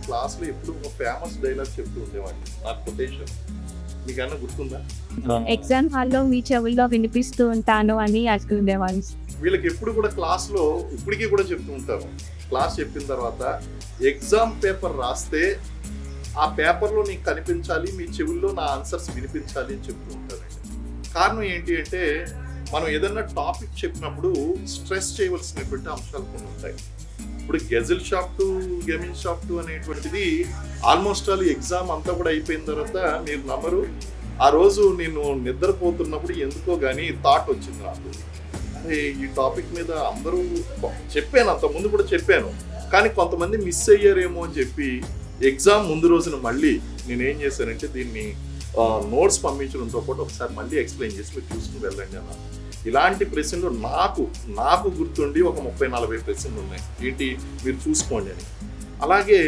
క్లాస్లో ఎప్పుడు ఒక ఫేమస్ డైలాగ్ చెప్తూ ఉండేవాడిని, నాకు కొటేషన్. మీకన్నా గుర్తుందా? ఎగ్జామ్ హాల్లో మీ చెవుల్లో వినిపిస్తూ ఉంటాను అని అనుకునేవాళ్ళు. వీళ్ళకి ఎప్పుడు కూడా క్లాస్లో ఇప్పటికీ కూడా చెప్తూ ఉంటారు. క్లాస్ చెప్పిన తర్వాత ఎగ్జామ్ పేపర్ రాస్తే ఆ పేపర్లో నీకు కనిపించాలి, మీ చెవుల్లో నా ఆన్సర్స్ వినిపించాలి అని చెప్తూ ఉంటారండి. కారణం ఏంటి అంటే మనం ఏదన్నా టాపిక్ చెప్పినప్పుడు స్ట్రెస్ చేయవలసినటువంటి అంశాలు కొన్ని ఉంటాయి. ఇప్పుడు గెజిల్ షాఫ్ట్, గెమిన్ షాఫ్ట్ అనేటువంటిది ఆల్మోస్ట్ ఆల్ ఎగ్జామ్ అంతా కూడా అయిపోయిన తర్వాత మీరు నమ్మరు, ఆ రోజు నేను నిద్రపోతున్నప్పుడు ఎందుకో కానీ థాట్ వచ్చింది నాకు, అరే ఈ టాపిక్ మీద అందరూ చెప్పాను, అంతకుముందు కూడా చెప్పాను, కానీ కొంతమంది మిస్ అయ్యారేమో అని చెప్పి ఎగ్జామ్ ముందు రోజున మళ్ళీ నేనేం చేశానంటే దీన్ని నోట్స్ పంపించడంతో పాటు ఒకసారి మళ్ళీ ఎక్స్ప్లెయిన్ చేసి మీరు చూసుకుని వెళ్ళండి అన్న. ఇలాంటి ప్రశ్నలు నాకు గుర్తుండి ఒక 30-40 ప్రశ్నలు ఉన్నాయి, ఏంటి మీరు చూసుకోండి అని. అలాగే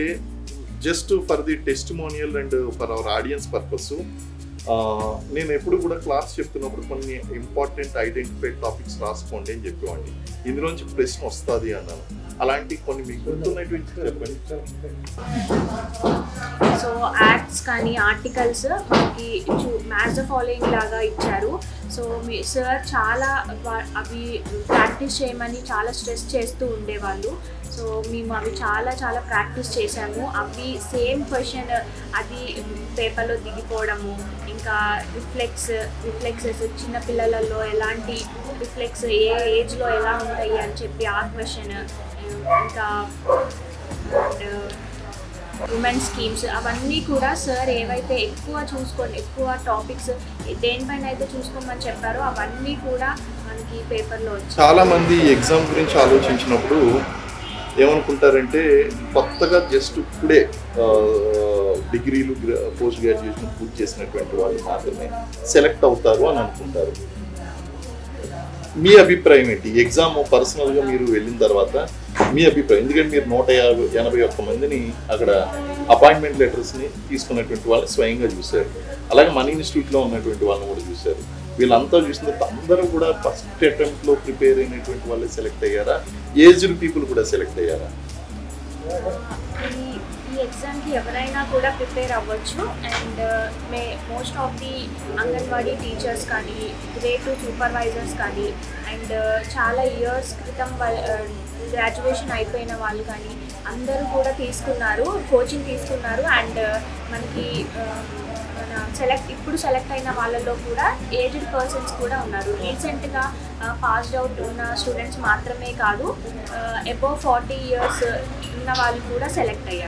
just for the testimonial and for our audience purpose నేను ఎప్పుడు కూడా క్లాస్ చెప్తున్నప్పుడు కొన్ని ఇంపార్టెంట్ ఐడెంటిఫైడ్ టాపిక్స్ రాసుకోండి అని చెప్పేవాడిని. ఇందులోంచి ప్రశ్న వస్తుంది అన్నాను. అలాంటి కొన్ని మీకు గుర్తున్నటువంటి చెప్పండి. సో యాక్ట్స్ కానీ ఆర్టికల్స్ మనకి మ్యాచ్ ద ఫాలోయింగ్ లాగా ఇచ్చారు. సో మీ సార్ చాలా అవి ప్రాక్టీస్ చేయమని చాలా స్ట్రెస్ చేస్తూ ఉండేవాళ్ళు. సో మేము అవి చాలా ప్రాక్టీస్ చేసాము. అవి సేమ్ క్వశ్చన్ అది పేపర్లో దిగిపోవడము, ఇంకా రిఫ్లెక్సెస్ చిన్నపిల్లలలో ఎలాంటి రిఫ్లెక్స్ ఏ ఏజ్లో ఎలా ఉంటాయి అని చెప్పి ఆ క్వశ్చన్, ఇంకా ఉమెన్ స్కీమ్స్ అవన్నీ కూడా సార్ ఏవైతే ఎక్కువ టాపిక్స్ దేనిపైన అయితే చూసుకోమని చెప్పారో అవన్నీ కూడా మనకి పేపర్లో వచ్చాయి. చాలామంది ఎగ్జామ్ గురించి ఆలోచించినప్పుడు ఏమనుకుంటారంటే కొత్తగా జస్ట్ ఇప్పుడే డిగ్రీలు పోస్ట్ గ్రాడ్యుయేషన్ పూర్తి చేసినటువంటి వాళ్ళు మాత్రమే సెలెక్ట్ అవుతారు అని అనుకుంటారు. మీ అభిప్రాయం ఏంటి? ఎగ్జామ్ పర్సనల్గా మీరు వెళ్ళిన తర్వాత మీ అభిప్రాయం, ఎందుకంటే మీరు 181 మందిని అక్కడ అపాయింట్మెంట్ లెటర్స్ని తీసుకున్నటువంటి వాళ్ళని స్వయంగా చూశారు, అలాగే మన ఇన్స్టిట్యూట్లో ఉన్నటువంటి వాళ్ళని కూడా చూశారు. వీళ్ళంతా చూసిన తర్వాత అందరూ కూడా ఫస్ట్ అటెంప్ట్లో ప్రిపేర్ అయినటువంటి వాళ్ళే సెలెక్ట్ అయ్యారా, ఏజ్డ్ పీపుల్ కూడా సెలెక్ట్ అయ్యారా? ఈ ఎగ్జామ్కి ఎవరైనా కూడా ప్రిపేర్ అవ్వచ్చు. And most of the anganwadi teachers కానీ, గ్రేడ్ 2 సూపర్వైజర్స్ కానీ, అండ్ చాలా ఇయర్స్ క్రితం గ్రాడ్యుయేషన్ అయిపోయిన వాళ్ళు కానీ అందరూ కూడా కోచింగ్ తీసుకున్నారు. అండ్ మనకి ఇప్పుడు సెలెక్ట్ అయిన వాళ్ళలో కూడా ఏజ్డ్ పర్సన్స్ కూడా ఉన్నారు. రీసెంట్గా పాస్డ్ అవుట్ ఉన్న స్టూడెంట్స్ మాత్రమే కాదు, అబోవ్ 40 ఇయర్స్ ఉన్న వాళ్ళు కూడా సెలెక్ట్ అయ్యారు.